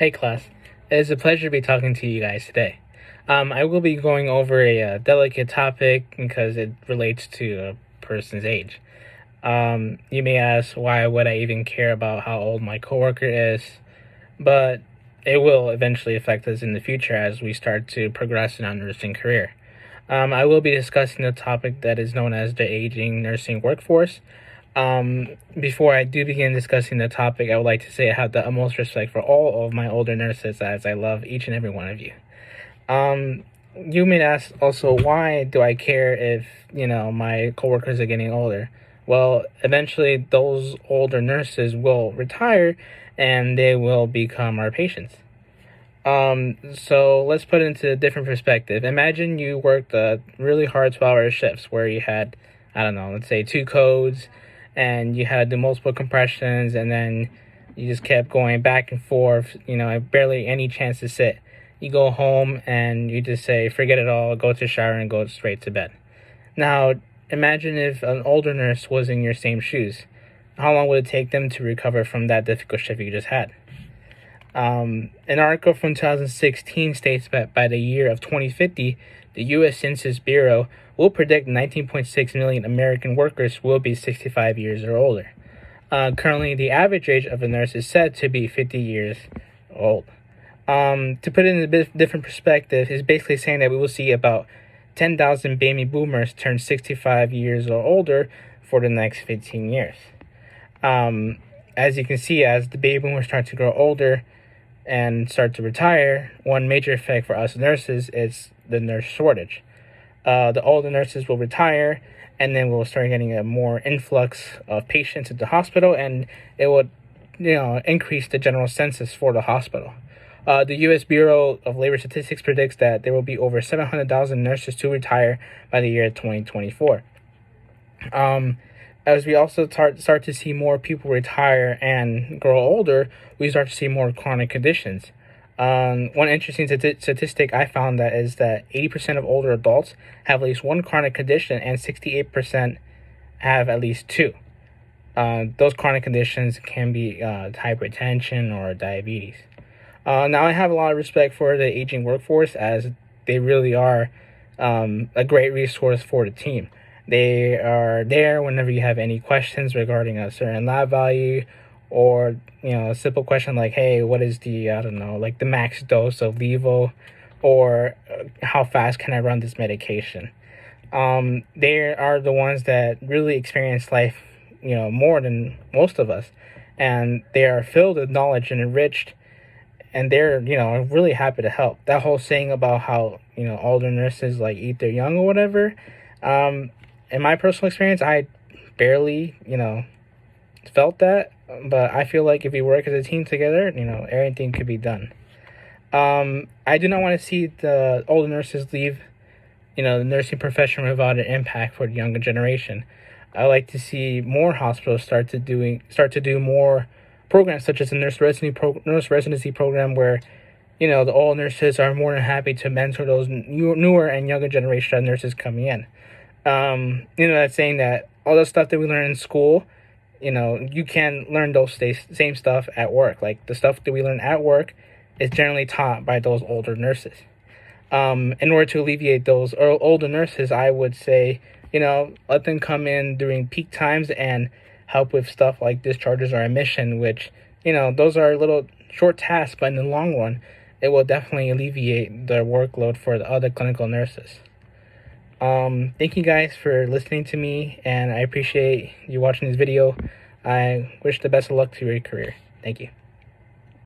Hey class, it is a pleasure to be talking to you guys today. I will be going over a delicate topic because it relates to a person's age. You may ask, why would I even care about how old my coworker is? But it will eventually affect us in the future as we start to progress in our nursing career. I will be discussing a topic that is known as the aging nursing workforce. Before I do begin discussing the topic, I would like to say I have the utmost respect for all of my older nurses as I love each and every one of you. Um, you may ask also, why do I care if, my coworkers are getting older? Well, eventually those older nurses will retire and they will become our patients. So let's put it into a different perspective. Imagine you worked a really hard 12-hour shifts where you had, I don't know, let's say two codes, and you had to do multiple compressions, and then you just kept going back and forth, barely any chance to sit. You go home and you just say, forget it all, go to the shower and go straight to bed. Now, imagine if an older nurse was in your same shoes. How long would it take them to recover from that difficult shift you just had? An article from 2016 states that by the year of 2050, the U.S. Census Bureau will predict 19.6 million American workers will be 65 years or older. Currently, the average age of a nurse is said to be 50 years old. To put it in a bit different perspective, is basically saying that we will see about 10,000 baby boomers turn 65 years or older for the next 15 years. As you can see, as the baby boomers start to grow older and start to retire, one major effect for us nurses is the nurse shortage. The older nurses will retire, and then we'll start getting a more influx of patients at the hospital, and it would, increase the general census for the hospital. The U.S. Bureau of Labor Statistics predicts that there will be over 700,000 nurses to retire by the year 2024. As we also start to see more people retire and grow older, we start to see more chronic conditions. One interesting statistic I found that is that 80% of older adults have at least one chronic condition, and 68% have at least two. Those chronic conditions can be hypertension or diabetes. Now, I have a lot of respect for the aging workforce, as they really are a great resource for the team. They are there whenever you have any questions regarding a certain lab value, or a simple question like, hey, what is the the max dose of Levo, or how fast can I run this medication? They are the ones that really experience life more than most of us, and they are filled with knowledge and enriched, and they're really happy to help. That whole saying about how older nurses like eat their young or whatever, in my personal experience, I barely felt that, but I feel like if we work as a team together, everything could be done. I do not want to see the older nurses leave the nursing profession without an impact for the younger generation. I like to see more hospitals start to do more programs such as the nurse residency program, where the old nurses are more than happy to mentor those newer and younger generation of nurses coming in. That's saying that all the stuff that we learn in school, you can learn those same stuff at work. Like, the stuff that we learn at work is generally taught by those older nurses. In order to alleviate those older nurses, I would say, let them come in during peak times and help with stuff like discharges or admission, which, those are little short tasks, but in the long run, it will definitely alleviate the workload for the other clinical nurses. Thank you guys for listening to me, and I appreciate you watching this video. I wish the best of luck to your career. Thank you.